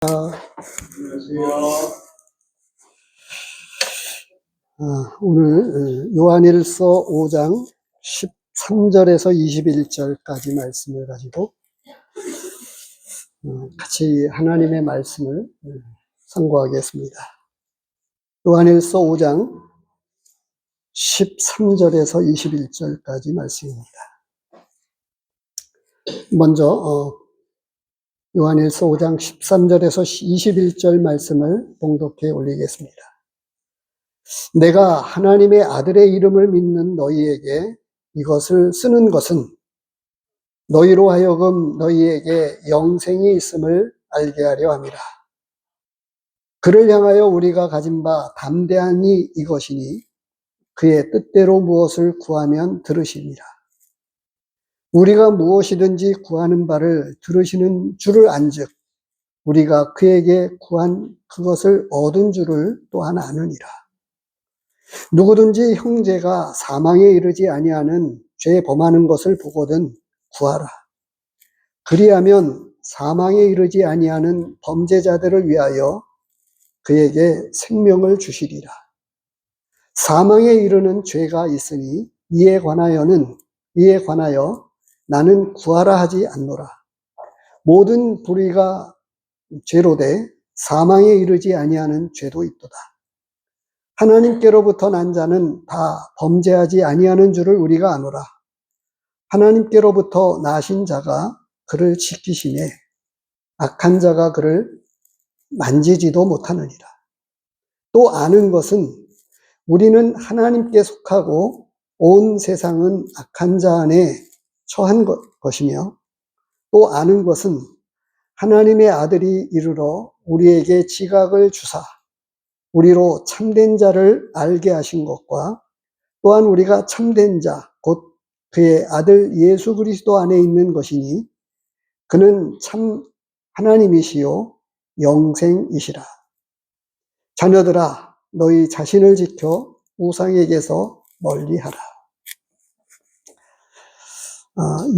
안녕하세요. 오늘 요한일서 5장 13절에서 21절까지 말씀을 가지고 같이 하나님의 말씀을 상고하겠습니다. 요한일서 5장 13절에서 21절까지 말씀입니다. 먼저 요한일서 5장 13절에서 21절 말씀을 봉독해 올리겠습니다. 내가 하나님의 아들의 이름을 믿는 너희에게 이것을 쓰는 것은 너희로 하여금 너희에게 영생이 있음을 알게 하려 함이라. 그를 향하여 우리가 가진 바 담대하니 이것이니 그의 뜻대로 무엇을 구하면 들으시니라. 우리가 무엇이든지 구하는 바를 들으시는 줄을 안즉 우리가 그에게 구한 그것을 얻은 줄을 또한 아느니라. 누구든지 형제가 사망에 이르지 아니하는 죄 범하는 것을 보거든 구하라. 그리하면 사망에 이르지 아니하는 범죄자들을 위하여 그에게 생명을 주시리라. 사망에 이르는 죄가 있으니 이에 관하여 나는 구하라 하지 않노라. 모든 불의가 죄로되 사망에 이르지 아니하는 죄도 있도다. 하나님께로부터 난 자는 다 범죄하지 아니하는 줄을 우리가 아노라. 하나님께로부터 나신 자가 그를 지키시매 악한 자가 그를 만지지도 못하느니라. 또 아는 것은 우리는 하나님께 속하고 온 세상은 악한 자 안에 처한 것이며, 또 아는 것은 하나님의 아들이 이르러 우리에게 지각을 주사 우리로 참된 자를 알게 하신 것과 또한 우리가 참된 자 곧 그의 아들 예수 그리스도 안에 있는 것이니 그는 참 하나님이시요 영생이시라. 자녀들아, 너희 자신을 지켜 우상에게서 멀리하라.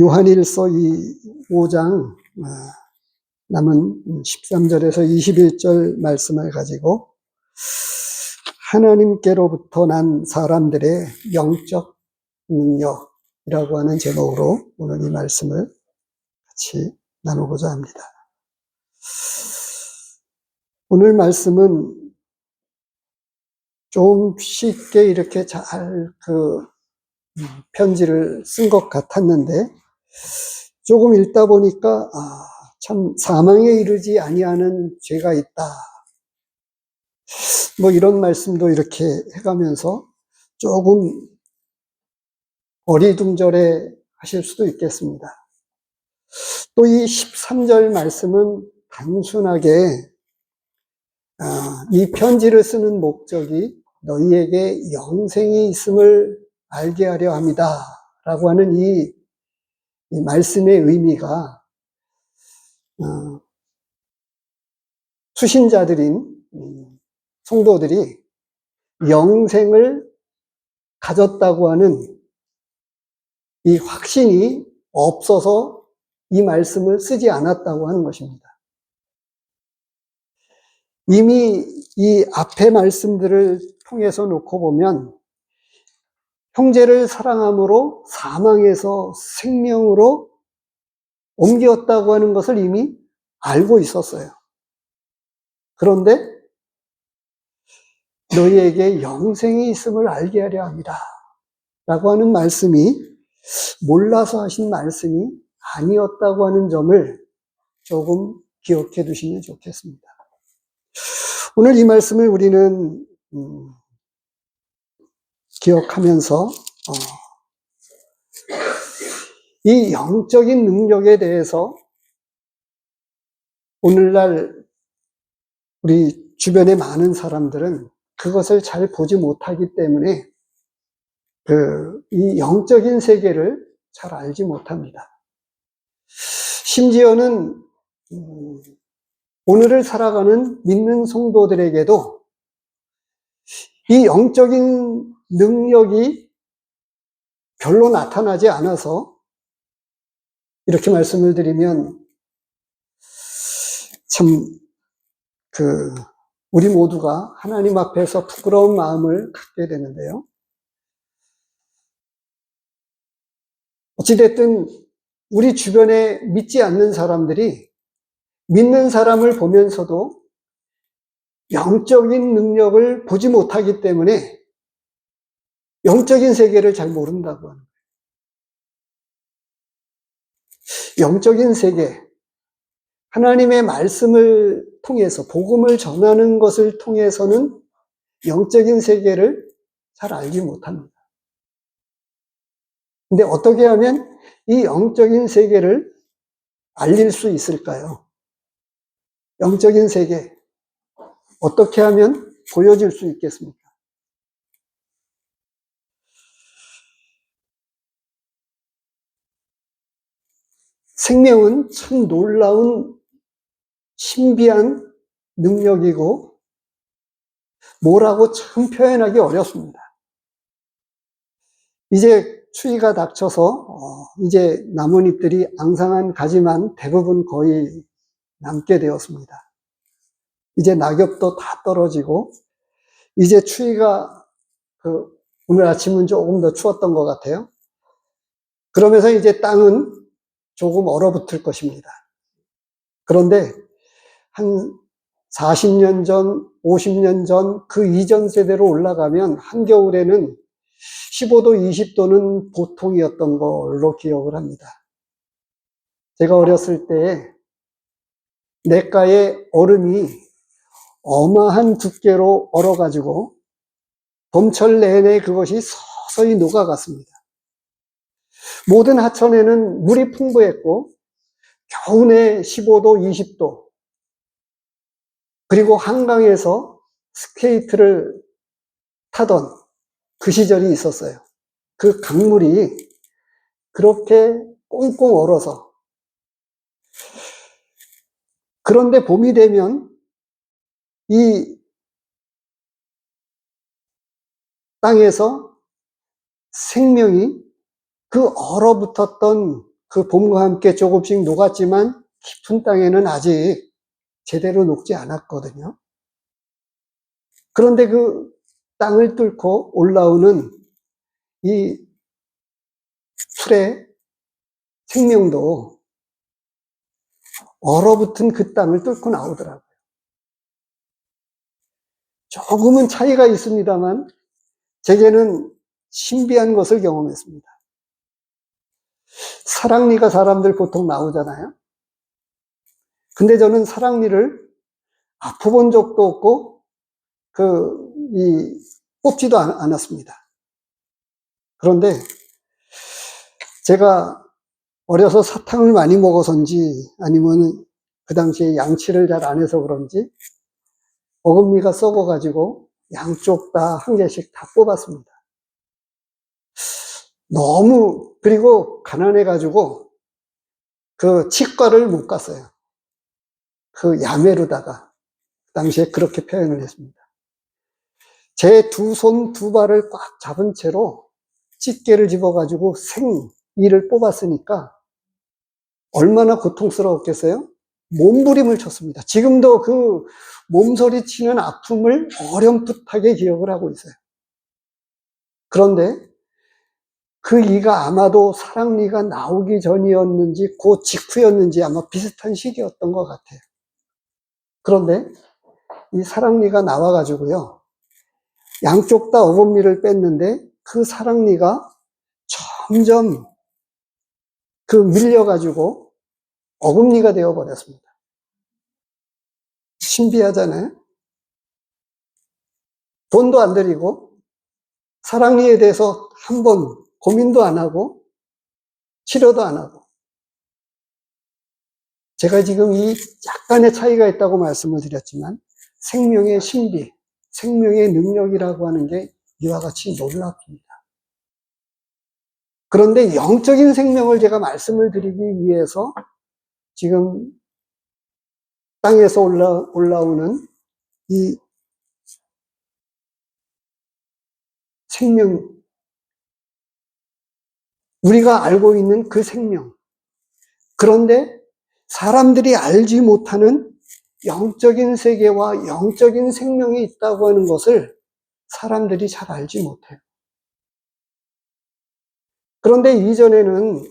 요한일서 이 5장 남은 13절에서 21절 말씀을 가지고 하나님께로부터 난 사람들의 영적 능력이라고 하는 제목으로 오늘 이 말씀을 같이 나누고자 합니다. 오늘 말씀은 좀 쉽게 이렇게 잘 편지를 쓴 것 같았는데 조금 읽다 보니까 참 사망에 이르지 아니하는 죄가 있다. 뭐 이런 말씀도 이렇게 해가면서 조금 어리둥절해 하실 수도 있겠습니다. 또 이 13절 말씀은 단순하게 이 편지를 쓰는 목적이 너희에게 영생이 있음을 알게 하려 합니다. 라고 하는 이 말씀의 의미가 수신자들인 성도들이 영생을 가졌다고 하는 이 확신이 없어서 이 말씀을 쓰지 않았다고 하는 것입니다. 이미 이 앞의 말씀들을 통해서 놓고 보면 형제를 사랑함으로 사망에서 생명으로 옮겼다고 하는 것을 이미 알고 있었어요. 그런데 너희에게 영생이 있음을 알게 하려 합니다. 라고 하는 말씀이 몰라서 하신 말씀이 아니었다고 하는 점을 조금 기억해 두시면 좋겠습니다. 오늘 이 말씀을 우리는 기억하면서 이 영적인 능력에 대해서 오늘날 우리 주변의 많은 사람들은 그것을 잘 보지 못하기 때문에 이 영적인 세계를 잘 알지 못합니다. 심지어는 오늘을 살아가는 믿는 성도들에게도 이 영적인 능력이 별로 나타나지 않아서 이렇게 말씀을 드리면 참 그 우리 모두가 하나님 앞에서 부끄러운 마음을 갖게 되는데요. 어찌됐든 우리 주변에 믿지 않는 사람들이 믿는 사람을 보면서도 영적인 능력을 보지 못하기 때문에 영적인 세계를 잘 모른다고 하는 거예요. 영적인 세계, 하나님의 말씀을 통해서 복음을 전하는 것을 통해서는 영적인 세계를 잘 알지 못합니다. 근데 어떻게 하면 이 영적인 세계를 알릴 수 있을까요? 영적인 세계, 어떻게 하면 보여질 수 있겠습니까? 생명은 참 놀라운 신비한 능력이고 뭐라고 참 표현하기 어렵습니다. 이제 추위가 닥쳐서 이제 나뭇잎들이 앙상한 가지만 대부분 거의 남게 되었습니다. 이제 낙엽도 다 떨어지고 이제 추위가 오늘 아침은 조금 더 추웠던 것 같아요. 그러면서 이제 땅은 조금 얼어붙을 것입니다. 그런데 한 40년 전, 50년 전, 그 이전 세대로 올라가면 한겨울에는 15도, 20도는 보통이었던 걸로 기억을 합니다. 제가 어렸을 때 냇가에 얼음이 어마한 두께로 얼어가지고 봄철 내내 그것이 서서히 녹아갔습니다. 모든 하천에는 물이 풍부했고 겨우내 15도, 20도, 그리고 한강에서 스케이트를 타던 그 시절이 있었어요. 그 강물이 그렇게 꽁꽁 얼어서. 그런데 봄이 되면 이 땅에서 생명이 그 얼어붙었던 그 봄과 함께 조금씩 녹았지만 깊은 땅에는 아직 제대로 녹지 않았거든요. 그런데 그 땅을 뚫고 올라오는 이 풀의 생명도 얼어붙은 그 땅을 뚫고 나오더라고요. 조금은 차이가 있습니다만 제게는 신비한 것을 경험했습니다. 사랑니가 사람들 보통 나오잖아요. 근데 저는 사랑니를 아파본 적도 없고 뽑지도 않았습니다. 그런데 제가 어려서 사탕을 많이 먹어서인지 아니면 그 당시에 양치를 잘 안 해서 그런지 어금니가 썩어가지고 양쪽 다 한 개씩 다 뽑았습니다. 그리고 가난해가지고 그 치과를 못 갔어요. 그 야매로다가 당시에 그렇게 표현을 했습니다. 제 두 손, 두 발을 꽉 잡은 채로 집게를 집어가지고 생이를 뽑았으니까 얼마나 고통스러웠겠어요? 몸부림을 쳤습니다. 지금도 그 몸소리 치는 아픔을 어렴풋하게 기억을 하고 있어요. 그런데 그 이가 아마도 사랑니가 나오기 전이었는지 그 직후였는지 아마 비슷한 시기였던 것 같아요. 그런데 이 사랑니가 나와가지고요, 양쪽 다 어금니를 뺐는데 그 사랑니가 점점 밀려가지고 어금니가 되어버렸습니다. 신비하잖아요. 돈도 안 들이고 사랑니에 대해서 한번 고민도 안 하고 치료도 안 하고. 제가 지금 이 약간의 차이가 있다고 말씀을 드렸지만 생명의 신비, 생명의 능력이라고 하는 게 이와 같이 놀랍습니다. 그런데 영적인 생명을 제가 말씀을 드리기 위해서 지금 땅에서 올라오는 이 생명, 우리가 알고 있는 그 생명, 그런데 사람들이 알지 못하는 영적인 세계와 영적인 생명이 있다고 하는 것을 사람들이 잘 알지 못해요. 그런데 이전에는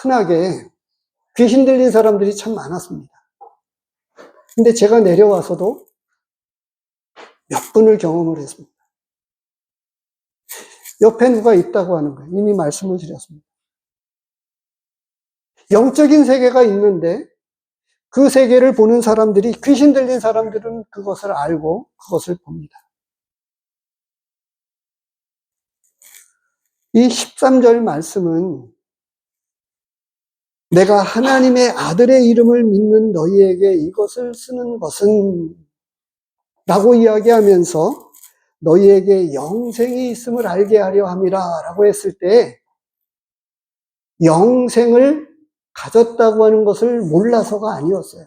흔하게 귀신 들린 사람들이 참 많았습니다. 근데 제가 내려와서도 몇 분을 경험을 했습니다. 옆에 누가 있다고 하는 거예요. 이미 말씀을 드렸습니다. 영적인 세계가 있는데 그 세계를 보는 사람들이, 귀신 들린 사람들은 그것을 알고 그것을 봅니다. 이 13절 말씀은 내가 하나님의 아들의 이름을 믿는 너희에게 이것을 쓰는 것은 라고 이야기하면서 너희에게 영생이 있음을 알게 하려 함이라 라고 했을 때 영생을 가졌다고 하는 것을 몰라서가 아니었어요.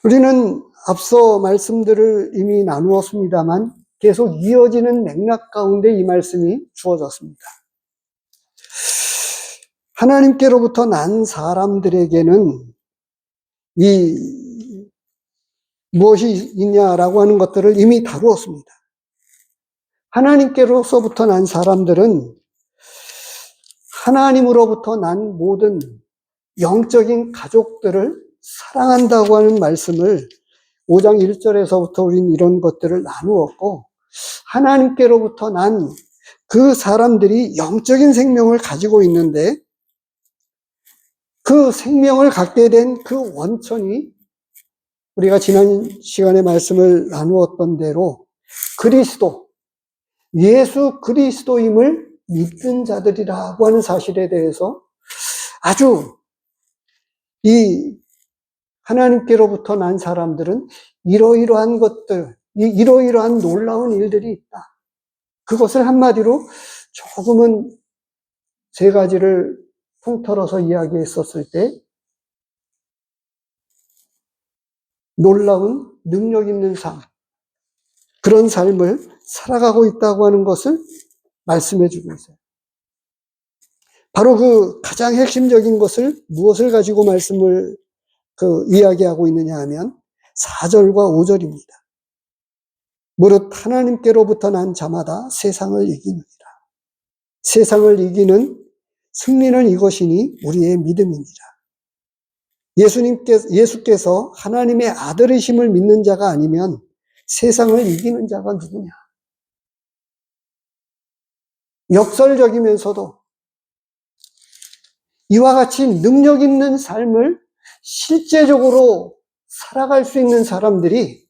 우리는 앞서 말씀들을 이미 나누었습니다만 계속 이어지는 맥락 가운데 이 말씀이 주어졌습니다. 하나님께로부터 난 사람들에게는 이 무엇이 있냐라고 하는 것들을 이미 다루었습니다. 하나님께로서부터 난 사람들은 하나님으로부터 난 모든 영적인 가족들을 사랑한다고 하는 말씀을 5장 1절에서부터 우리는 이런 것들을 나누었고, 하나님께로부터 난 그 사람들이 영적인 생명을 가지고 있는데 그 생명을 갖게 된 그 원천이 우리가 지난 시간에 말씀을 나누었던 대로 그리스도, 예수 그리스도임을 믿는 자들이라고 하는 사실에 대해서 아주 이 하나님께로부터 난 사람들은 이러이러한 것들, 이러이러한 놀라운 일들이 있다. 그것을 한마디로 조금은 세 가지를 통틀어서 이야기했었을 때 놀라운 능력 있는 삶, 그런 삶을 살아가고 있다고 하는 것을 말씀해 주고 있어요. 바로 그 가장 핵심적인 것을 무엇을 가지고 말씀을 이야기하고 있느냐 하면 4절과 5절입니다. 무릇 하나님께로부터 난 자마다 세상을 이기느니라. 세상을 이기는 승리는 이것이니 우리의 믿음이니라. 예수께서 하나님의 아들이심을 믿는 자가 아니면 세상을 이기는 자가 누구냐? 역설적이면서도 이와 같이 능력 있는 삶을 실제적으로 살아갈 수 있는 사람들이,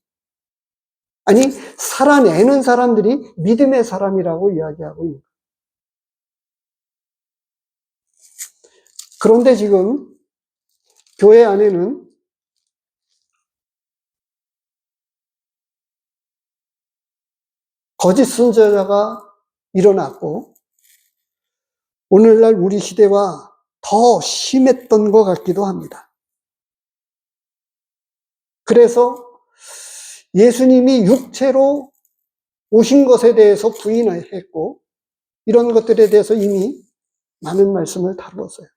아니 살아내는 사람들이 믿음의 사람이라고 이야기하고 있는 거예요. 그런데 지금 교회 안에는 거짓 선지자가 일어났고 오늘날 우리 시대와 더 심했던 것 같기도 합니다. 그래서 예수님이 육체로 오신 것에 대해서 부인을 했고 이런 것들에 대해서 이미 많은 말씀을 다루었어요.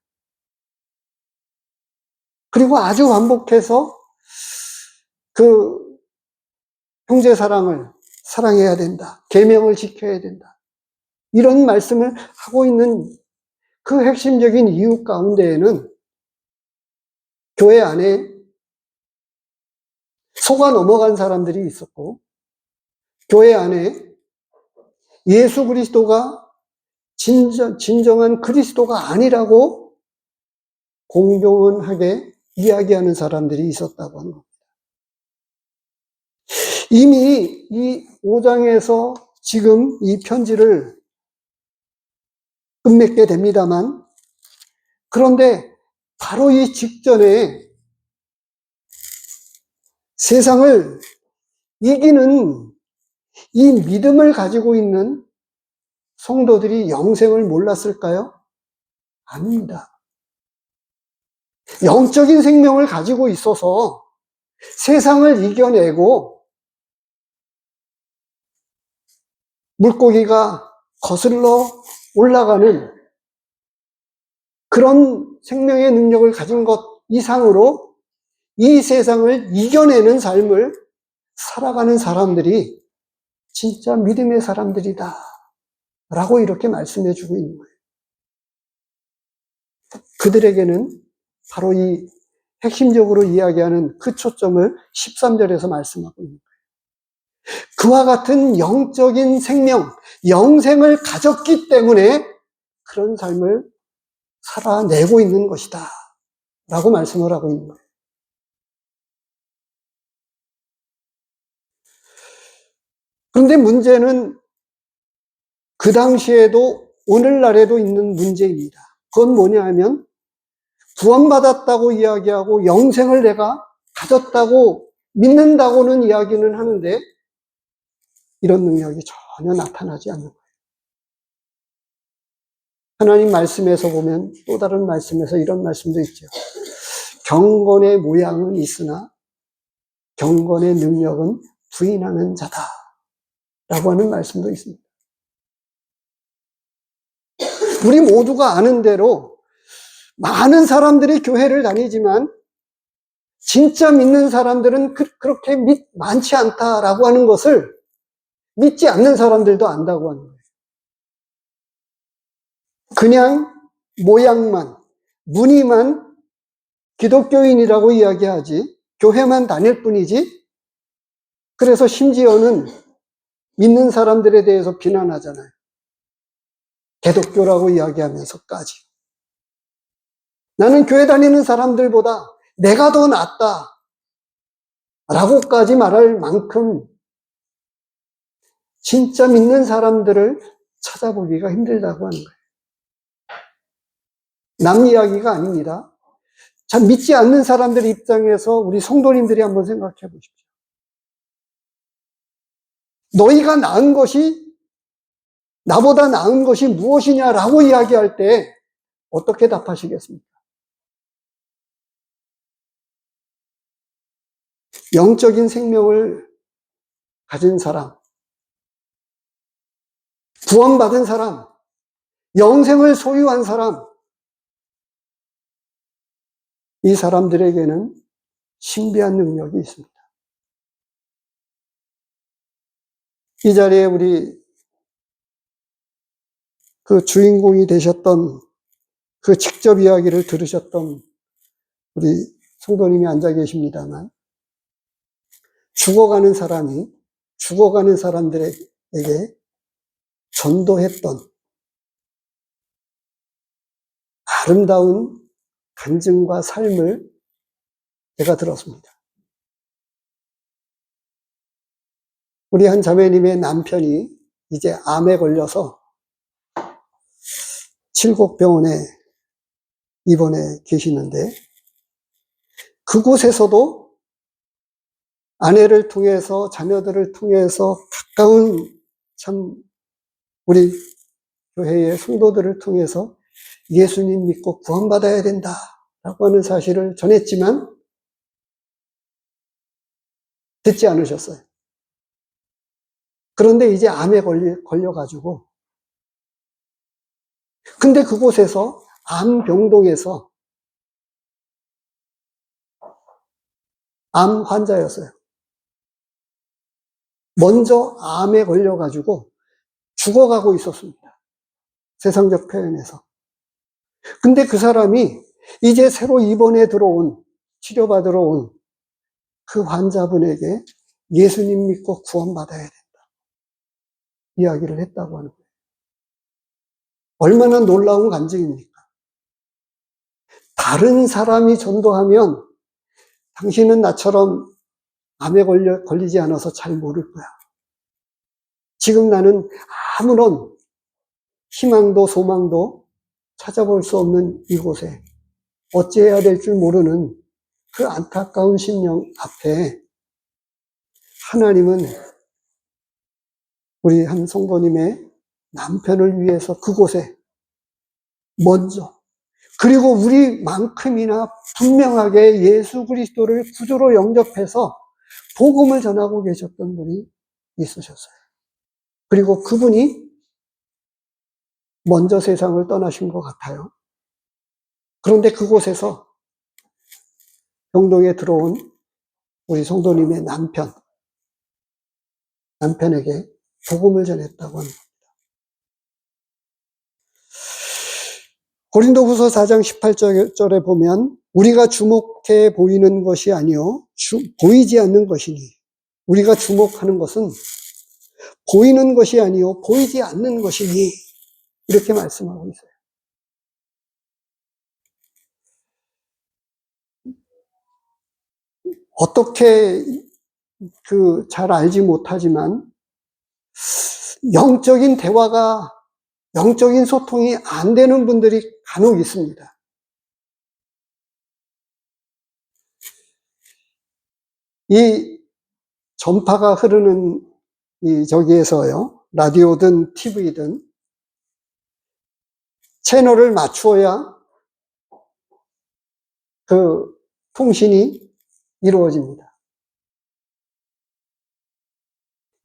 그리고 아주 반복해서 그 형제 사랑을 사랑해야 된다. 계명을 지켜야 된다. 이런 말씀을 하고 있는 그 핵심적인 이유 가운데에는 교회 안에 속아 넘어간 사람들이 있었고 교회 안에 예수 그리스도가 진정한 그리스도가 아니라고 공공연하게 이야기하는 사람들이 있었다고 하는 겁니다. 이미 이 5장에서 지금 이 편지를 끝맺게 됩니다만, 그런데 바로 이 직전에 세상을 이기는 이 믿음을 가지고 있는 성도들이 영생을 몰랐을까요? 아닙니다. 영적인 생명을 가지고 있어서 세상을 이겨내고 물고기가 거슬러 올라가는 그런 생명의 능력을 가진 것 이상으로 이 세상을 이겨내는 삶을 살아가는 사람들이 진짜 믿음의 사람들이다 라고 이렇게 말씀해 주고 있는 거예요. 그들에게는 바로 이 핵심적으로 이야기하는 그 초점을 13절에서 말씀하고 있는 거예요. 그와 같은 영적인 생명, 영생을 가졌기 때문에 그런 삶을 살아내고 있는 것이다 라고 말씀을 하고 있는 거예요. 그런데 문제는 그 당시에도 오늘날에도 있는 문제입니다. 그건 뭐냐 하면 구원받았다고 이야기하고 영생을 내가 가졌다고 믿는다고는 이야기는 하는데 이런 능력이 전혀 나타나지 않는 거예요. 하나님 말씀에서 보면 또 다른 말씀에서 이런 말씀도 있죠. 경건의 모양은 있으나 경건의 능력은 부인하는 자다 라고 하는 말씀도 있습니다. 우리 모두가 아는 대로 많은 사람들이 교회를 다니지만 진짜 믿는 사람들은 그렇게 많지 않다라고 하는 것을 믿지 않는 사람들도 안다고 하는 거예요. 그냥 모양만, 무늬만 기독교인이라고 이야기하지 교회만 다닐 뿐이지. 그래서 심지어는 믿는 사람들에 대해서 비난하잖아요. 개독교라고 이야기하면서까지. 나는 교회 다니는 사람들보다 내가 더 낫다 라고까지 말할 만큼 진짜 믿는 사람들을 찾아보기가 힘들다고 하는 거예요. 남 이야기가 아닙니다. 참 믿지 않는 사람들 입장에서 우리 성도님들이 한번 생각해 보십시오. 너희가 나은 것이, 나보다 나은 것이 무엇이냐라고 이야기할 때 어떻게 답하시겠습니까? 영적인 생명을 가진 사람, 구원받은 사람, 영생을 소유한 사람, 이 사람들에게는 신비한 능력이 있습니다. 이 자리에 우리 그 주인공이 되셨던 그 직접 이야기를 들으셨던 우리 성도님이 앉아 계십니다만, 죽어가는 사람들에게 전도했던 아름다운 간증과 삶을 제가 들었습니다. 우리 한 자매님의 남편이 이제 암에 걸려서 칠곡병원에 입원해 계시는데, 그곳에서도 아내를 통해서 자녀들을 통해서 가까운 참 우리 교회의 성도들을 통해서 예수님 믿고 구원받아야 된다라고 하는 사실을 전했지만 듣지 않으셨어요. 그런데 이제 암에 걸려가지고, 근데 그곳에서 암병동에서 암 환자였어요. 먼저 암에 걸려가지고 죽어가고 있었습니다. 세상적 표현에서. 근데 그 사람이 이제 새로 입원해 들어온, 치료받으러 온 그 환자분에게 예수님 믿고 구원받아야 된다 이야기를 했다고 하는 거예요. 얼마나 놀라운 간증입니까? 다른 사람이 전도하면 당신은 나처럼 암에 걸리지 않아서 잘 모를 거야. 지금 나는 아무런 희망도 소망도 찾아볼 수 없는 이곳에 어찌해야 될 줄 모르는 그 안타까운 심령 앞에 하나님은 우리 한 성도님의 남편을 위해서 그곳에 먼저, 그리고 우리만큼이나 분명하게 예수 그리스도를 구주로 영접해서 복음을 전하고 계셨던 분이 있으셨어요. 그리고 그분이 먼저 세상을 떠나신 것 같아요. 그런데 그곳에서 병동에 들어온 우리 성도님의 남편에게 복음을 전했다고 합니다. 고린도후서 4장 18절에 보면 우리가 주목해 보이는 것이 아니요 보이지 않는 것이니, 우리가 주목하는 것은 보이는 것이 아니요 보이지 않는 것이니, 이렇게 말씀하고 있어요. 어떻게 잘 알지 못하지만 영적인 대화가, 영적인 소통이 안 되는 분들이 간혹 있습니다. 이 전파가 흐르는 저기에서요, 라디오든 TV든 채널을 맞추어야 그 통신이 이루어집니다.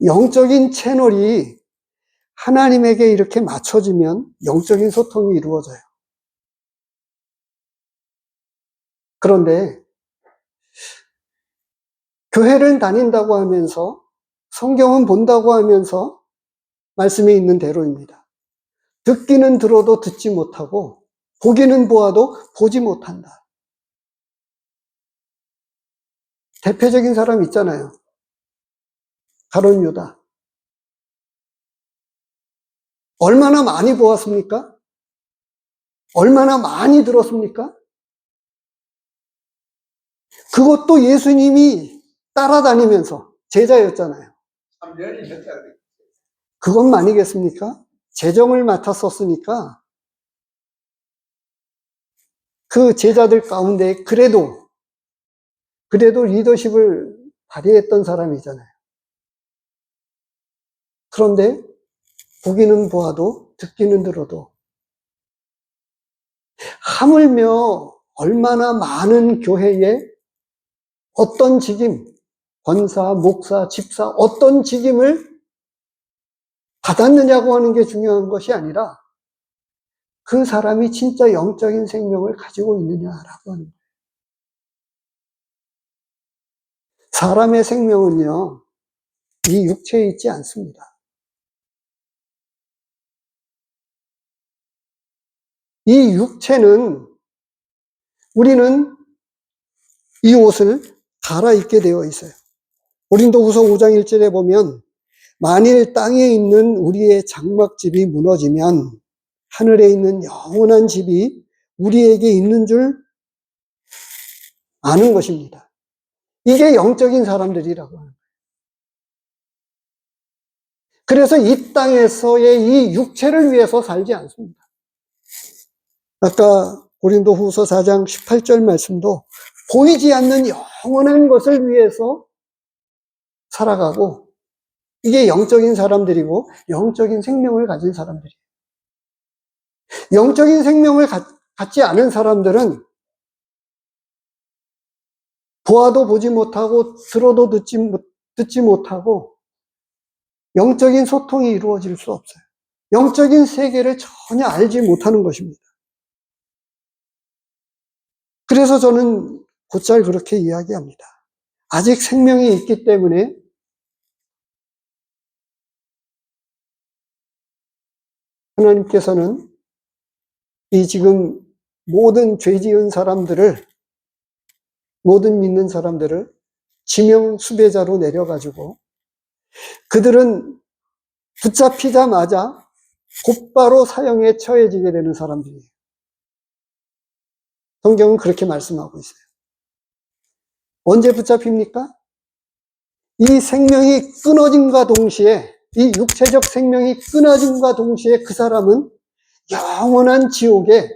영적인 채널이 하나님에게 이렇게 맞춰지면 영적인 소통이 이루어져요. 그런데 교회를 다닌다고 하면서 성경은 본다고 하면서 말씀에 있는 대로입니다. 듣기는 들어도 듣지 못하고 보기는 보아도 보지 못한다. 대표적인 사람 있잖아요. 가룟 유다. 얼마나 많이 보았습니까? 얼마나 많이 들었습니까? 그것도 예수님이 따라다니면서 제자였잖아요. 그건 아니겠습니까? 재정을 맡았었으니까 그 제자들 가운데 그래도 리더십을 발휘했던 사람이잖아요. 그런데 보기는 보아도 듣기는 들어도, 하물며 얼마나 많은 교회에 어떤 직임, 권사, 목사, 집사, 어떤 직임을 받았느냐고 하는 게 중요한 것이 아니라 그 사람이 진짜 영적인 생명을 가지고 있느냐라고 하는 거예요. 사람의 생명은요, 이 육체에 있지 않습니다. 이 육체는, 우리는 이 옷을 갈아입게 되어 있어요. 고린도후서 5장 1절에 보면 만일 땅에 있는 우리의 장막집이 무너지면 하늘에 있는 영원한 집이 우리에게 있는 줄 아는 것입니다. 이게 영적인 사람들이라고 하는 거예요. 그래서 이 땅에서의 이 육체를 위해서 살지 않습니다. 아까 고린도후서 4장 18절 말씀도 보이지 않는 영원한 것을 위해서 살아가고, 이게 영적인 사람들이고 영적인 생명을 가진 사람들이에요. 영적인 생명을 갖지 않은 사람들은 보아도 보지 못하고 들어도 듣지 못하고 영적인 소통이 이루어질 수 없어요. 영적인 세계를 전혀 알지 못하는 것입니다. 그래서 저는 곧잘 그렇게 이야기합니다. 아직 생명이 있기 때문에 하나님께서는 이 지금 모든 죄 지은 사람들을, 모든 믿는 사람들을 지명 수배자로 내려가지고 그들은 붙잡히자마자 곧바로 사형에 처해지게 되는 사람들이에요. 성경은 그렇게 말씀하고 있어요. 언제 붙잡힙니까? 이 생명이 끊어짐과 동시에, 이 육체적 생명이 끊어짐과 동시에 그 사람은 영원한 지옥에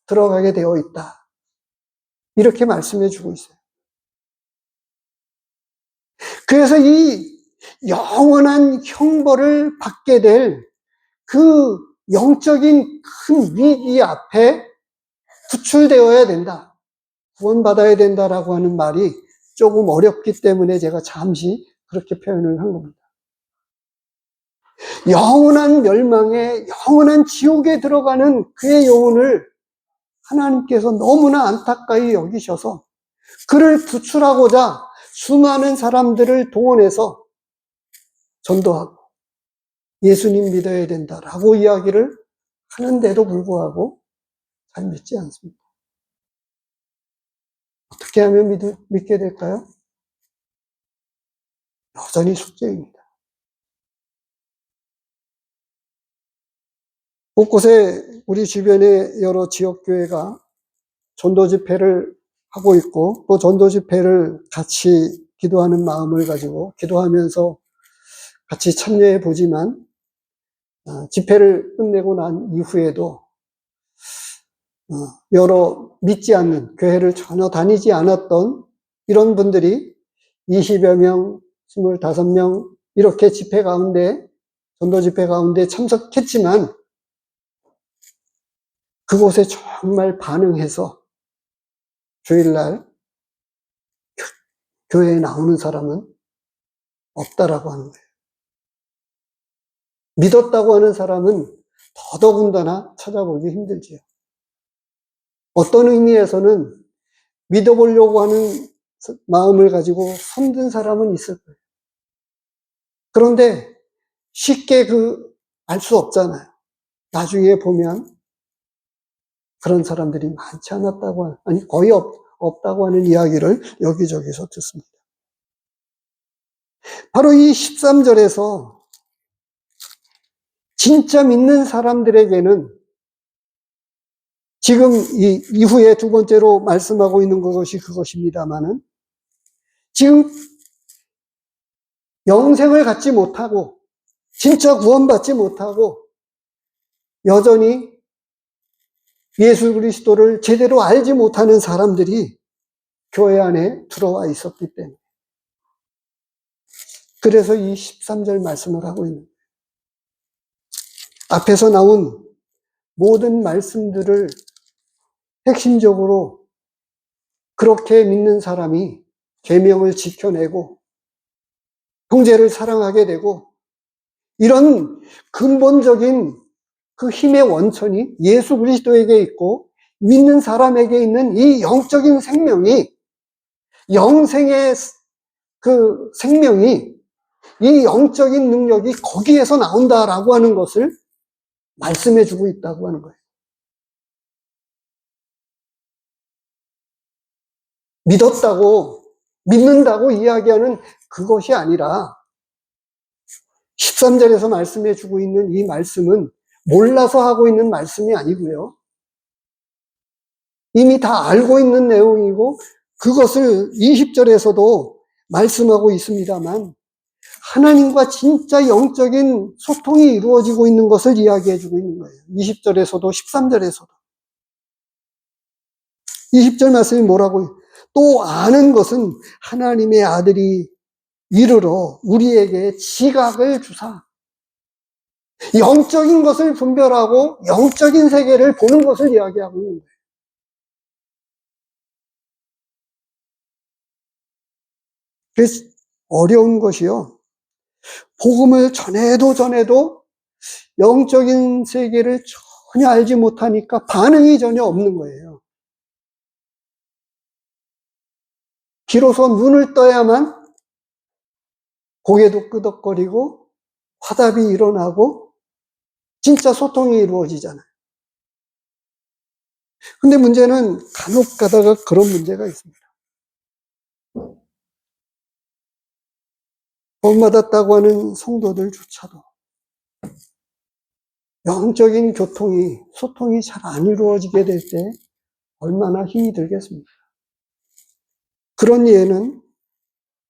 들어가게 되어 있다. 이렇게 말씀해 주고 있어요. 그래서 이 영원한 형벌을 받게 될 그 영적인 큰 위기 앞에 구출되어야 된다, 구원받아야 된다라고 하는 말이 조금 어렵기 때문에 제가 잠시 그렇게 표현을 한 겁니다. 영원한 멸망에, 영원한 지옥에 들어가는 그의 영혼을 하나님께서 너무나 안타까이 여기셔서 그를 구출하고자 수많은 사람들을 동원해서 전도하고 예수님 믿어야 된다라고 이야기를 하는데도 불구하고 잘 믿지 않습니다. 어떻게 하면 믿게 될까요? 여전히 숙제입니다. 곳곳에 우리 주변의 여러 지역교회가 전도 집회를 하고 있고 또 전도 집회를 같이 기도하는 마음을 가지고 기도하면서 같이 참여해 보지만 집회를 끝내고 난 이후에도 여러 믿지 않는 교회를 전혀 다니지 않았던 이런 분들이 20여 명, 25명 이렇게 집회 가운데 전도 집회 가운데 참석했지만 그곳에 정말 반응해서 주일날 교회에 나오는 사람은 없다라고 하는 거예요. 믿었다고 하는 사람은 더더군다나 찾아보기 힘들지요. 어떤 의미에서는 믿어보려고 하는 마음을 가지고 손든 사람은 있을 거예요. 그런데 쉽게 알 수 없잖아요. 나중에 보면 그런 사람들이 많지 않았다고, 아니, 거의 없다고 하는 이야기를 여기저기서 듣습니다. 바로 이 13절에서 진짜 믿는 사람들에게는 지금 이 이후에 두 번째로 말씀하고 있는 것이 그것입니다만은 지금 영생을 갖지 못하고 진짜 구원받지 못하고 여전히 예수 그리스도를 제대로 알지 못하는 사람들이 교회 안에 들어와 있었기 때문에 그래서 이 13절 말씀을 하고 있는 거예요. 앞에서 나온 모든 말씀들을 핵심적으로 그렇게 믿는 사람이 계명을 지켜내고 형제를 사랑하게 되고 이런 근본적인 그 힘의 원천이 예수 그리스도에게 있고 믿는 사람에게 있는 이 영적인 생명이 영생의 그 생명이 이 영적인 능력이 거기에서 나온다라고 하는 것을 말씀해 주고 있다고 하는 거예요. 믿었다고 믿는다고 이야기하는 그것이 아니라 13절에서 말씀해 주고 있는 이 말씀은 몰라서 하고 있는 말씀이 아니고요. 이미 다 알고 있는 내용이고 그것을 20절에서도 말씀하고 있습니다만 하나님과 진짜 영적인 소통이 이루어지고 있는 것을 이야기해 주고 있는 거예요. 20절에서도 13절에서도. 20절 말씀이 뭐라고? 또 아는 것은 하나님의 아들이 이르러 우리에게 지각을 주사 영적인 것을 분별하고 영적인 세계를 보는 것을 이야기하고 있는 거예요. 그래서 어려운 것이요. 복음을 전해도 영적인 세계를 전혀 알지 못하니까 반응이 전혀 없는 거예요. 비로소 눈을 떠야만 고개도 끄덕거리고 화답이 일어나고 진짜 소통이 이루어지잖아요. 근데 문제는 간혹 가다가 그런 문제가 있습니다. 구원받았다고 하는 성도들조차도 영적인 소통이 잘 안 이루어지게 될 때 얼마나 힘이 들겠습니까? 그런 예는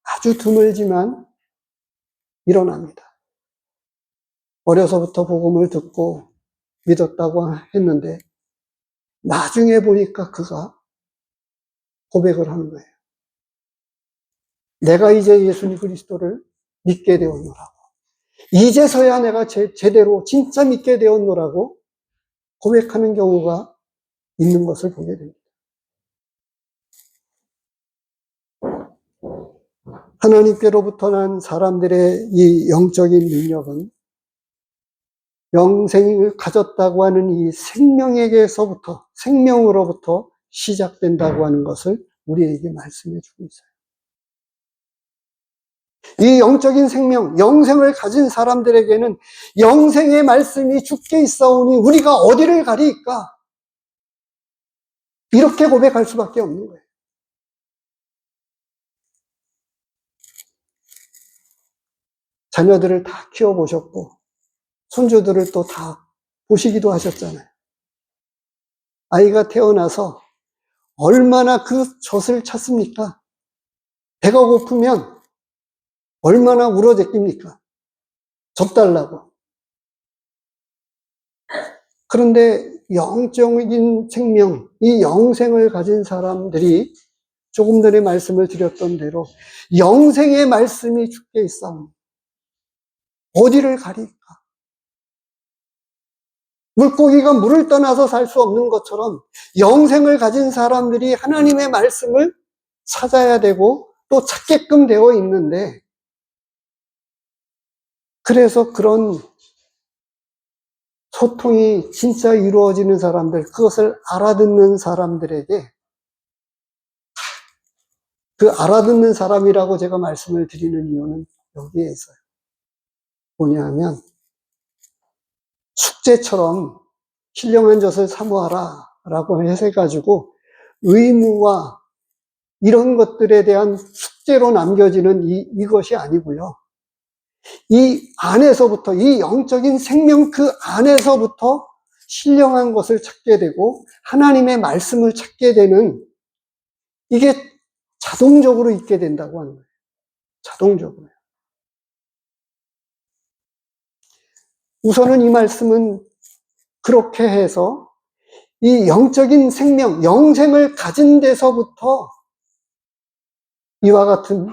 아주 드물지만 일어납니다. 어려서부터 복음을 듣고 믿었다고 했는데 나중에 보니까 그가 고백을 하는 거예요. 내가 이제 예수 그리스도를 믿게 되었노라고. 이제서야 내가 제대로 진짜 믿게 되었노라고 고백하는 경우가 있는 것을 보게 됩니다. 하나님께로부터 난 사람들의 이 영적인 능력은 영생을 가졌다고 하는 이 생명으로부터 시작된다고 하는 것을 우리에게 말씀해 주고 있어요. 이 영적인 생명, 영생을 가진 사람들에게는 영생의 말씀이 주께 있사오니 우리가 어디를 가리이까? 이렇게 고백할 수밖에 없는 거예요. 자녀들을 다 키워보셨고 손주들을 또 다 보시기도 하셨잖아요. 아이가 태어나서 얼마나 그 젖을 찾습니까? 배가 고프면 얼마나 울어제낍니까? 젖 달라고. 그런데 영적인 생명, 이 영생을 가진 사람들이 조금 전에 말씀을 드렸던 대로 영생의 말씀이 주께 있사오니 어디를 가리까? 물고기가 물을 떠나서 살 수 없는 것처럼 영생을 가진 사람들이 하나님의 말씀을 찾아야 되고 또 찾게끔 되어 있는데, 그래서 그런 소통이 진짜 이루어지는 사람들, 그것을 알아듣는 사람들에게, 그 알아듣는 사람이라고 제가 말씀을 드리는 이유는 여기에 있어요. 뭐냐 하면 숙제처럼 신령한 젖을 사모하라 라고 해가지고 의무와 이런 것들에 대한 숙제로 남겨지는 이것이 아니고요. 이 안에서부터, 이 영적인 생명 그 안에서부터 신령한 것을 찾게 되고 하나님의 말씀을 찾게 되는, 이게 자동적으로 있게 된다고 하는 거예요. 자동적으로요. 우선은 이 말씀은 그렇게 해서 이 영적인 생명, 영생을 가진 데서부터 이와 같은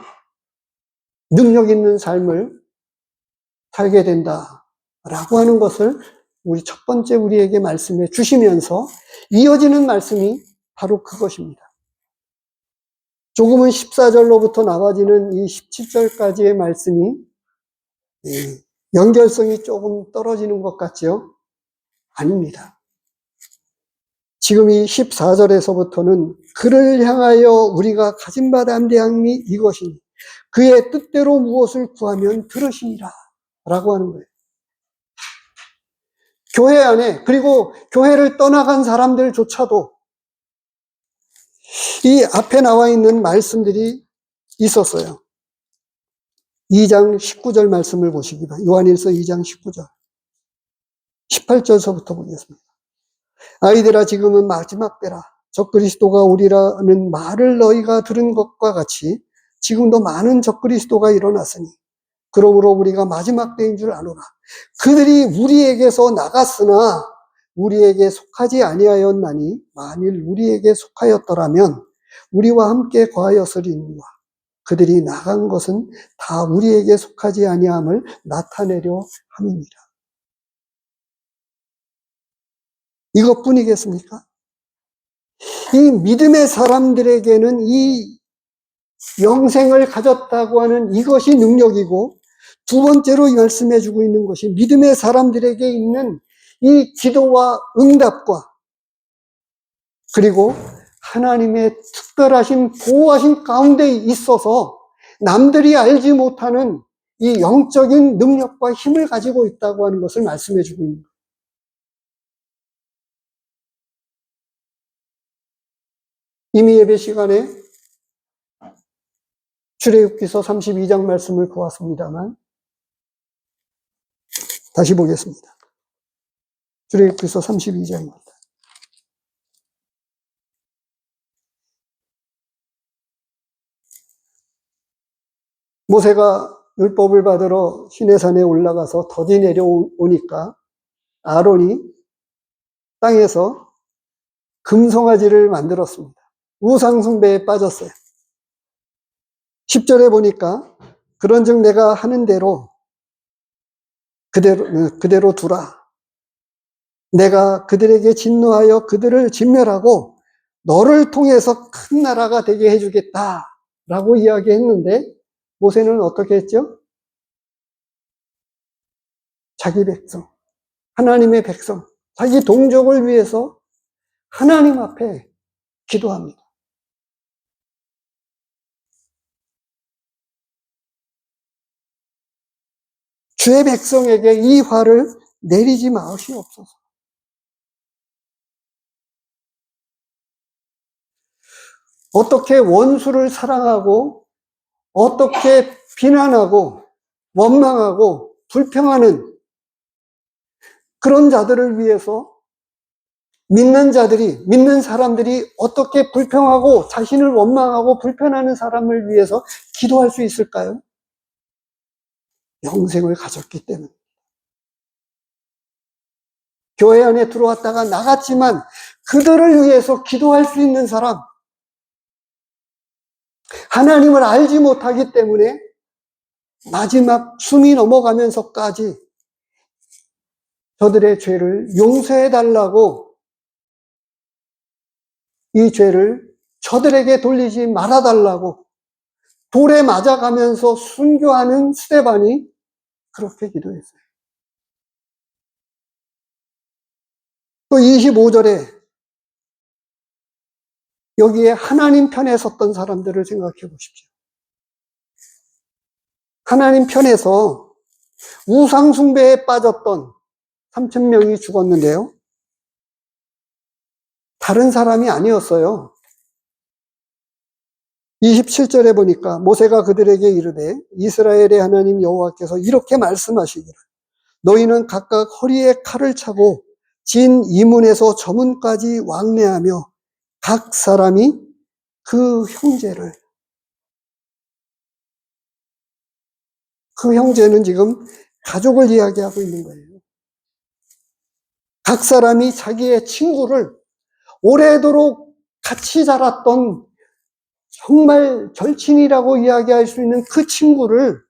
능력 있는 삶을 살게 된다라고 하는 것을 우리 첫 번째 우리에게 말씀해 주시면서 이어지는 말씀이 바로 그것입니다. 조금은 14절로부터 나와지는 이 17절까지의 말씀이 연결성이 조금 떨어지는 것 같지요? 아닙니다. 지금 이 14절에서부터는 그를 향하여 우리가 가진 바 담대함이 이것이니 그의 뜻대로 무엇을 구하면 들으시니라 라고 하는 거예요. 교회 안에, 그리고 교회를 떠나간 사람들조차도 이 앞에 나와 있는 말씀들이 있었어요. 2장 19절 말씀을 보시기 바랍니다. 요한일서 2장 19절. 18절서부터 보겠습니다. 아이들아, 지금은 마지막 때라. 적그리스도가 오리라는 말을 너희가 들은 것과 같이 지금도 많은 적그리스도가 일어났으니 그러므로 우리가 마지막 때인 줄 아노라. 그들이 우리에게서 나갔으나 우리에게 속하지 아니하였나니 만일 우리에게 속하였더라면 우리와 함께 거하였으리니와 그들이 나간 것은 다 우리에게 속하지 아니함을 나타내려 함이니라. 이것뿐이겠습니까? 이 믿음의 사람들에게는 이 영생을 가졌다고 하는 이것이 능력이고, 두 번째로 말씀해 주고 있는 것이 믿음의 사람들에게 있는 이 기도와 응답과, 그리고 하나님의 특별하신 보호하신 가운데 있어서 남들이 알지 못하는 이 영적인 능력과 힘을 가지고 있다고 하는 것을 말씀해 주고 있는 거예요. 이미 예배 시간에 출애굽기서 32장 말씀을 보았습니다만 다시 보겠습니다. 출애굽기서 32장입니다. 모세가 율법을 받으러 시내산에 올라가서 더디 내려오니까 아론이 땅에서 금송아지를 만들었습니다. 우상숭배에 빠졌어요. 10절에 보니까 그런즉 내가 하는 대로 그대로 두라. 내가 그들에게 진노하여 그들을 진멸하고 너를 통해서 큰 나라가 되게 해주겠다 라고 이야기했는데, 모세는 어떻게 했죠? 자기 백성, 하나님의 백성, 자기 동족을 위해서 하나님 앞에 기도합니다. 주의 백성에게 이 화를 내리지 마시옵소서. 어떻게 원수를 사랑하고 어떻게 비난하고 원망하고 불평하는 그런 자들을 위해서 믿는 사람들이 어떻게 불평하고 자신을 원망하고 불편하는 사람을 위해서 기도할 수 있을까요? 영생을 가졌기 때문에. 교회 안에 들어왔다가 나갔지만 그들을 위해서 기도할 수 있는 사람, 하나님을 알지 못하기 때문에 마지막 숨이 넘어가면서까지 저들의 죄를 용서해 달라고 이 죄를 저들에게 돌리지 말아 달라고 돌에 맞아가면서 순교하는 스데반이 그렇게 기도했어요. 또 25절에 여기에 하나님 편에 섰던 사람들을 생각해 보십시오. 하나님 편에서 우상숭배에 빠졌던 3,000명이 죽었는데요. 다른 사람이 아니었어요. 27절에 보니까 모세가 그들에게 이르되 이스라엘의 하나님 여호와께서 이렇게 말씀하시기를 너희는 각각 허리에 칼을 차고 진 이문에서 저문까지 왕래하며 각 사람이 그 형제는 지금 가족을 이야기하고 있는 거예요. 각 사람이 자기의 친구를 오래도록 같이 자랐던 정말 절친이라고 이야기할 수 있는 그 친구를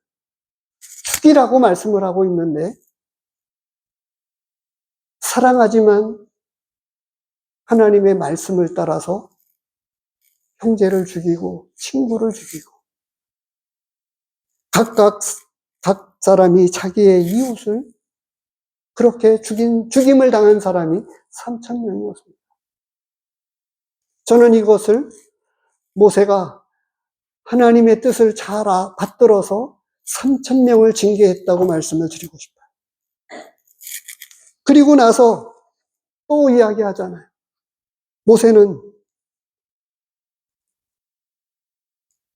죽이라고 말씀을 하고 있는데 사랑하지만 하나님의 말씀을 따라서 형제를 죽이고 친구를 죽이고 각 사람이 자기의 이웃을 그렇게 죽임을 당한 사람이 3,000명이었습니다. 저는 이것을 모세가 하나님의 뜻을 잘 받들어서 3,000명을 징계했다고 말씀을 드리고 싶어요. 그리고 나서 또 이야기하잖아요. 모세는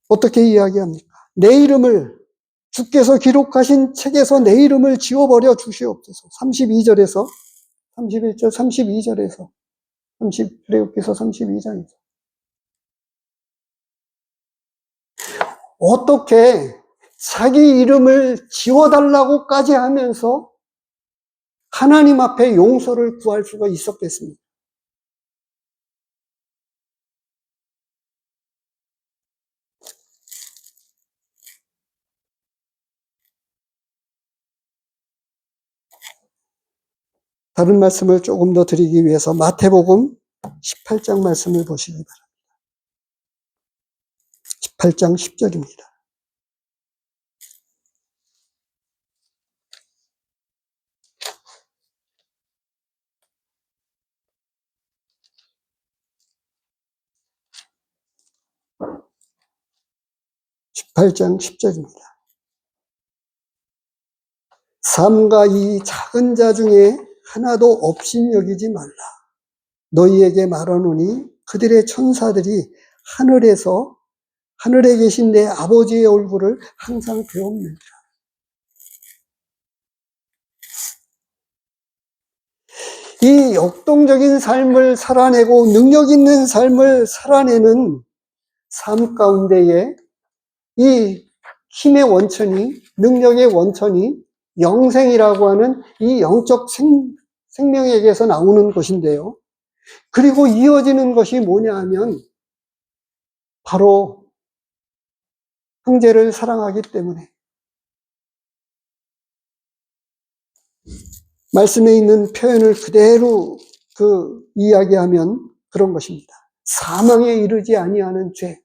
어떻게 이야기합니까? 내 이름을 주께서 기록하신 책에서 내 이름을 지워버려 주시옵소서. 32절에서 31절, 32절에서 출애굽기서 32장에서 어떻게 자기 이름을 지워달라고까지 하면서 하나님 앞에 용서를 구할 수가 있었겠습니까? 다른 말씀을 조금 더 드리기 위해서 마태복음 18장 말씀을 보시기 바랍니다. 18장 10절입니다. 18장 10절입니다. 삼가 이 작은 자 중에 하나도 업신여기지 말라. 너희에게 말하노니 그들의 천사들이 하늘에 계신 내 아버지의 얼굴을 항상 배웁니다. 이 역동적인 삶을 살아내고 능력 있는 삶을 살아내는 삶 가운데에 이 힘의 원천이, 능력의 원천이 영생이라고 하는 이 영적 생명에게서 나오는 것인데요. 그리고 이어지는 것이 뭐냐 하면 바로 형제를 사랑하기 때문에 말씀에 있는 표현을 그대로 이야기하면 그런 것입니다. 사망에 이르지 아니하는 죄,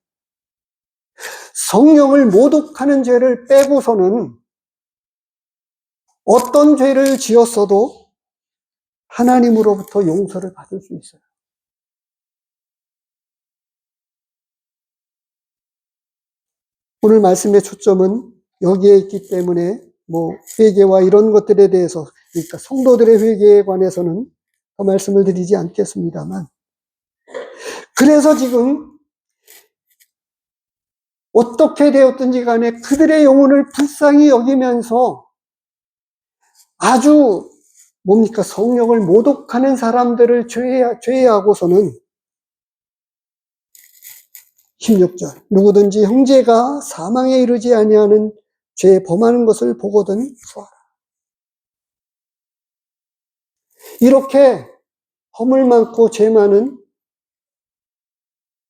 성령을 모독하는 죄를 빼고서는 어떤 죄를 지었어도 하나님으로부터 용서를 받을 수 있어요. 오늘 말씀의 초점은 여기에 있기 때문에 회개와 이런 것들에 대해서, 그러니까 성도들의 회개에 관해서는 더 말씀을 드리지 않겠습니다만, 그래서 지금 어떻게 되었든지 간에 그들의 영혼을 불쌍히 여기면서 아주 성령을 모독하는 사람들을 제외하고서는 16절, 누구든지 형제가 사망에 이르지 아니하는 죄에 범하는 것을 보거든 수하라. 이렇게 허물 많고 죄 많은,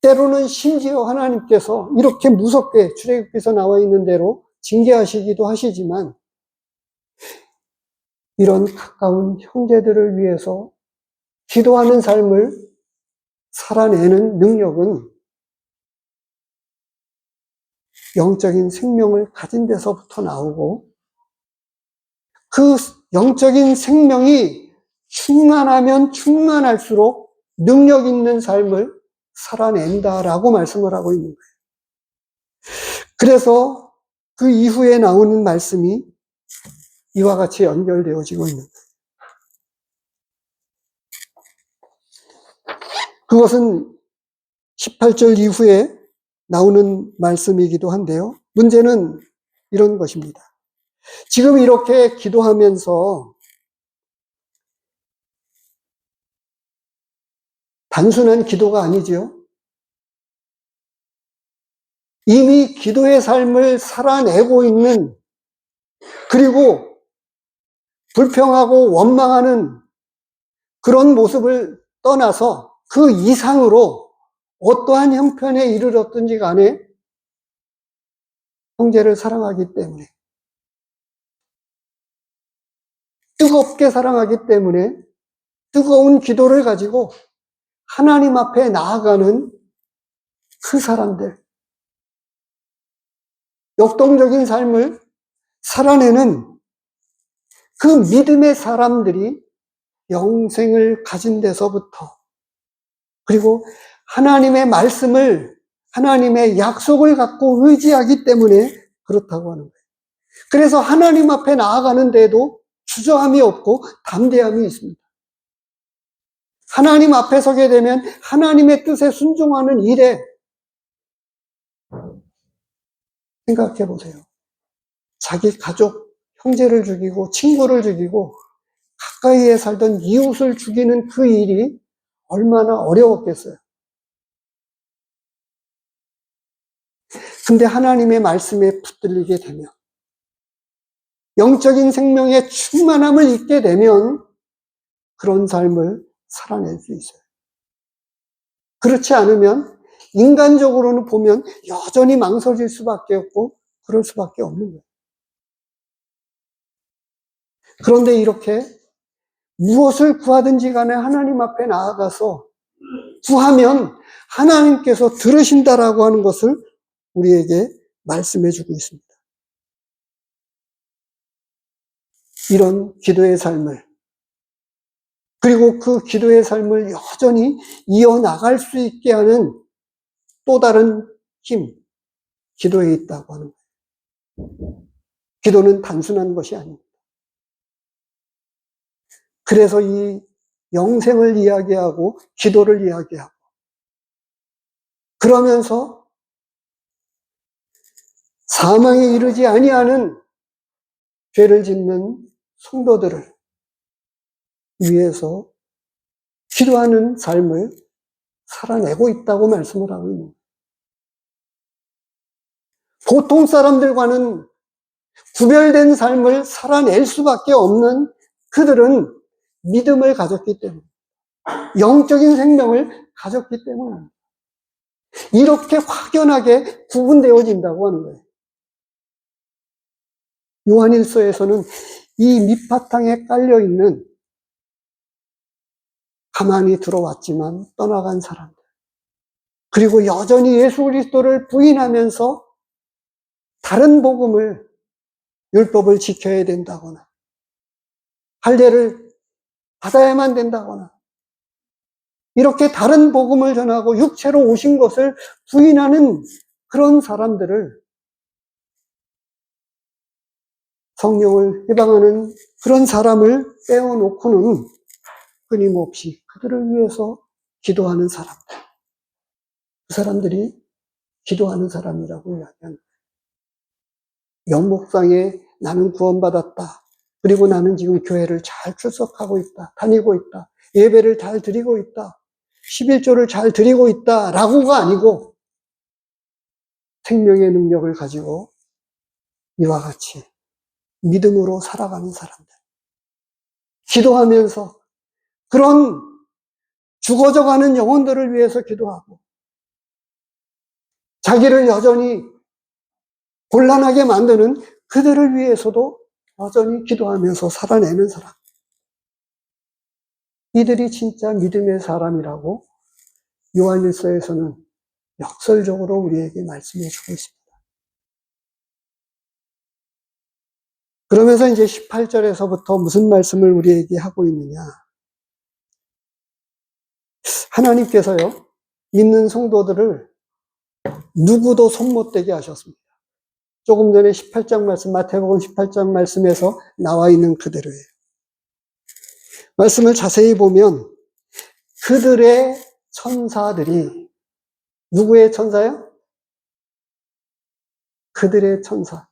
때로는 심지어 하나님께서 이렇게 무섭게 출애굽기서 나와 있는 대로 징계하시기도 하시지만, 이런 가까운 형제들을 위해서 기도하는 삶을 살아내는 능력은 영적인 생명을 가진 데서부터 나오고, 그 영적인 생명이 충만하면 충만할수록 능력 있는 삶을 살아낸다라고 말씀을 하고 있는 거예요. 그래서 그 이후에 나오는 말씀이 이와 같이 연결되어지고 있는 거예요. 그것은 18절 이후에 나오는 말씀이기도 한데요. 문제는 이런 것입니다. 지금 이렇게 기도하면서 단순한 기도가 아니죠. 이미 기도의 삶을 살아내고 있는, 그리고 불평하고 원망하는 그런 모습을 떠나서 그 이상으로 어떠한 형편에 이르렀든지 간에 형제를 사랑하기 때문에, 뜨겁게 사랑하기 때문에 뜨거운 기도를 가지고 하나님 앞에 나아가는 그 사람들, 역동적인 삶을 살아내는 그 믿음의 사람들이 영생을 가진 데서부터, 그리고 하나님의 말씀을, 하나님의 약속을 갖고 의지하기 때문에 그렇다고 하는 거예요. 그래서 하나님 앞에 나아가는 데에도 주저함이 없고 담대함이 있습니다. 하나님 앞에 서게 되면 하나님의 뜻에 순종하는 일에, 생각해 보세요. 자기 가족, 형제를 죽이고 친구를 죽이고 가까이에 살던 이웃을 죽이는 그 일이 얼마나 어려웠겠어요. 근데 하나님의 말씀에 붙들리게 되면, 영적인 생명의 충만함을 잊게 되면 그런 삶을 살아낼 수 있어요. 그렇지 않으면 인간적으로는 보면 여전히 망설일 수밖에 없고 그럴 수밖에 없는 거예요. 그런데 이렇게 무엇을 구하든지 간에 하나님 앞에 나아가서 구하면 하나님께서 들으신다라고 하는 것을 우리에게 말씀해 주고 있습니다. 이런 기도의 삶을, 그리고 그 기도의 삶을 여전히 이어나갈 수 있게 하는 또 다른 힘, 기도에 있다고 하는 거예요. 기도는 단순한 것이 아닙니다. 그래서 이 영생을 이야기하고 기도를 이야기하고, 그러면서 사망에 이르지 아니하는 죄를 짓는 성도들을 위해서 기도하는 삶을 살아내고 있다고 말씀을 하고 있는 거예요. 보통 사람들과는 구별된 삶을 살아낼 수밖에 없는 그들은 믿음을 가졌기 때문에, 영적인 생명을 가졌기 때문에 이렇게 확연하게 구분되어진다고 하는 거예요. 요한일서에서는 이 밑바탕에 깔려있는 가만히 들어왔지만 떠나간 사람들, 그리고 여전히 예수 그리스도를 부인하면서 다른 복음을, 율법을 지켜야 된다거나 할례를 받아야만 된다거나 이렇게 다른 복음을 전하고 육체로 오신 것을 부인하는 그런 사람들을 성령을 해방하는 그런 사람을 빼어놓고는 끊임없이 그들을 위해서 기도하는 사람들, 그 사람들이 기도하는 사람이라고 이야기합니다. 연목상에 나는 구원받았다. 그리고 나는 지금 교회를 잘 출석하고 있다. 다니고 있다. 예배를 잘 드리고 있다. 11조를 잘 드리고 있다. 라고가 아니고 생명의 능력을 가지고 이와 같이 믿음으로 살아가는 사람들. 기도하면서 그런 죽어져가는 영혼들을 위해서 기도하고 자기를 여전히 곤란하게 만드는 그들을 위해서도 여전히 기도하면서 살아내는 사람. 이들이 진짜 믿음의 사람이라고 요한일서에서는 역설적으로 우리에게 말씀해 주고 있습니다. 그러면서 이제 18절에서부터 무슨 말씀을 우리에게 하고 있느냐. 하나님께서요, 믿는 성도들을 누구도 손 못 대게 하셨습니다. 조금 전에 18장 말씀, 마태복음 18장 말씀에서 나와 있는 그대로예요. 말씀을 자세히 보면 그들의 천사들이 누구의 천사요? 그들의 천사.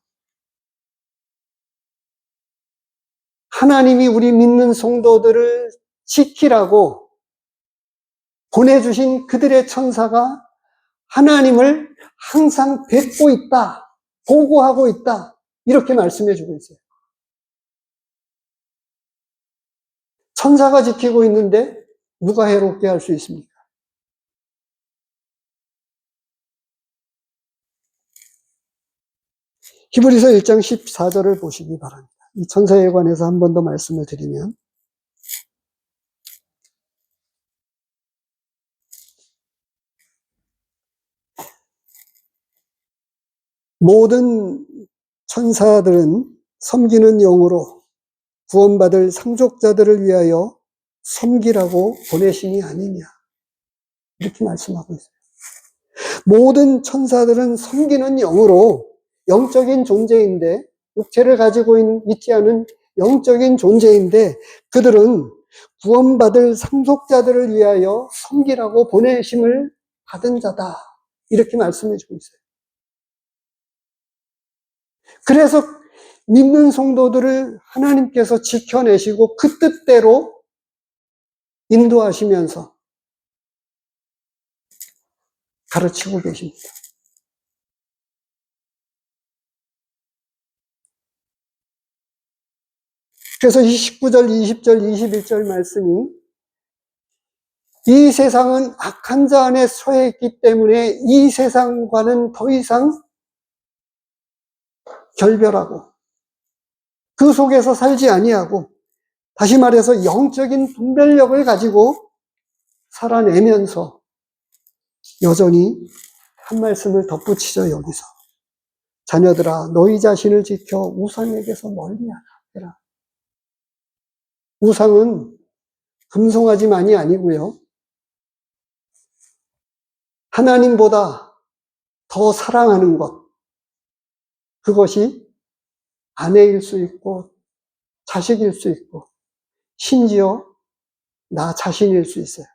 하나님이 우리 믿는 성도들을 지키라고 보내주신 그들의 천사가 하나님을 항상 뵙고 있다, 보고하고 있다, 이렇게 말씀해 주고 있어요. 천사가 지키고 있는데 누가 해롭게 할 수 있습니까? 히브리서 1장 14절을 보시기 바랍니다. 이 천사에 관해서 한 번 더 말씀을 드리면 모든 천사들은 섬기는 영으로 구원받을 상속자들을 위하여 섬기라고 보내심이 아니냐, 이렇게 말씀하고 있어요. 모든 천사들은 섬기는 영으로 영적인 존재인데, 육체를 가지고 있지 않은 영적인 존재인데 그들은 구원받을 상속자들을 위하여 섬기라고 보내심을 받은 자다, 이렇게 말씀해 주고 있어요. 그래서 믿는 성도들을 하나님께서 지켜내시고 그 뜻대로 인도하시면서 가르치고 계십니다. 그래서 이 19절, 20절, 21절 말씀이 이 세상은 악한 자 안에 처해 있기 때문에 이 세상과는 더 이상 결별하고 그 속에서 살지 아니하고, 다시 말해서 영적인 분별력을 가지고 살아내면서 여전히 한 말씀을 덧붙이죠. 여기서 자녀들아 너희 자신을 지켜 우상에게서 멀리하라. 우상은 금송아지만이 아니고요, 하나님보다 더 사랑하는 것, 그것이 아내일 수 있고 자식일 수 있고 심지어 나 자신일 수 있어요.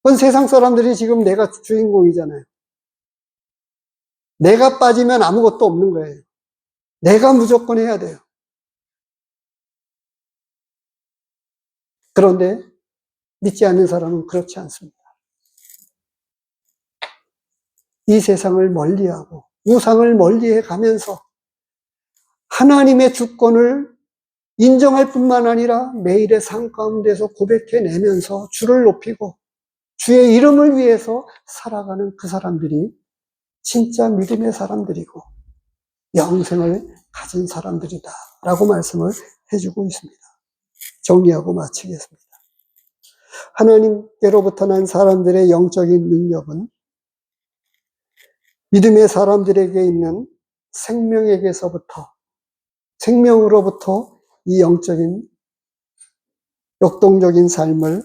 그건 세상 사람들이 지금 내가 주인공이잖아요. 내가 빠지면 아무것도 없는 거예요. 내가 무조건 해야 돼요. 그런데 믿지 않는 사람은 그렇지 않습니다. 이 세상을 멀리하고 우상을 멀리해 가면서 하나님의 주권을 인정할 뿐만 아니라 매일의 삶 가운데서 고백해내면서 주를 높이고 주의 이름을 위해서 살아가는 그 사람들이 진짜 믿음의 사람들이고 영생을 가진 사람들이다 라고 말씀을 해주고 있습니다. 정리하고 마치겠습니다. 하나님께로부터 난 사람들의 영적인 능력은 믿음의 사람들에게 있는 생명으로부터 이 영적인 역동적인 삶을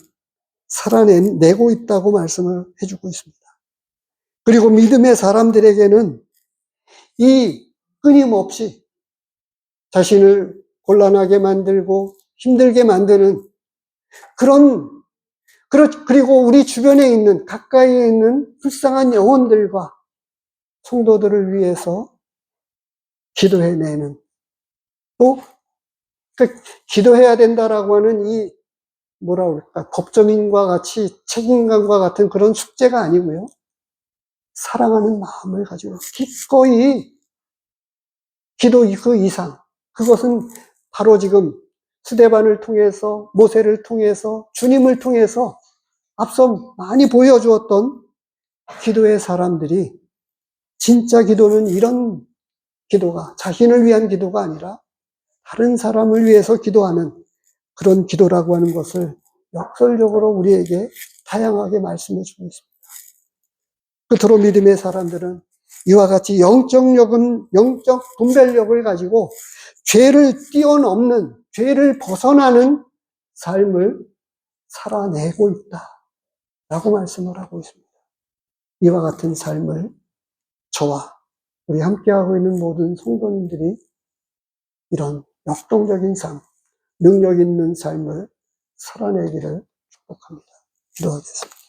살아내고 있다고 말씀을 해주고 있습니다. 그리고 믿음의 사람들에게는 이 끊임없이 자신을 곤란하게 만들고 힘들게 만드는 그리고 우리 주변에 있는, 가까이에 있는 불쌍한 영혼들과 성도들을 위해서 기도해내는, 또, 기도해야 된다라고 하는 뭐라 그럴까, 법조민과 같이 책임감과 같은 그런 숙제가 아니고요. 사랑하는 마음을 가지고 기꺼이 기도 그 이상, 그것은 바로 지금 스데반을 통해서, 모세를 통해서, 주님을 통해서 앞서 많이 보여주었던 기도의 사람들이, 진짜 기도는 이런 기도가, 자신을 위한 기도가 아니라 다른 사람을 위해서 기도하는 그런 기도라고 하는 것을 역설적으로 우리에게 다양하게 말씀해 주고 있습니다. 끝으로 믿음의 사람들은 이와 같이 영적 분별력을 가지고 죄를 뛰어넘는, 죄를 벗어나는 삶을 살아내고 있다라고 말씀을 하고 있습니다. 이와 같은 삶을 저와 우리 함께하고 있는 모든 성도님들이 이런 역동적인 삶, 능력 있는 삶을 살아내기를 축복합니다. 기도하겠습니다.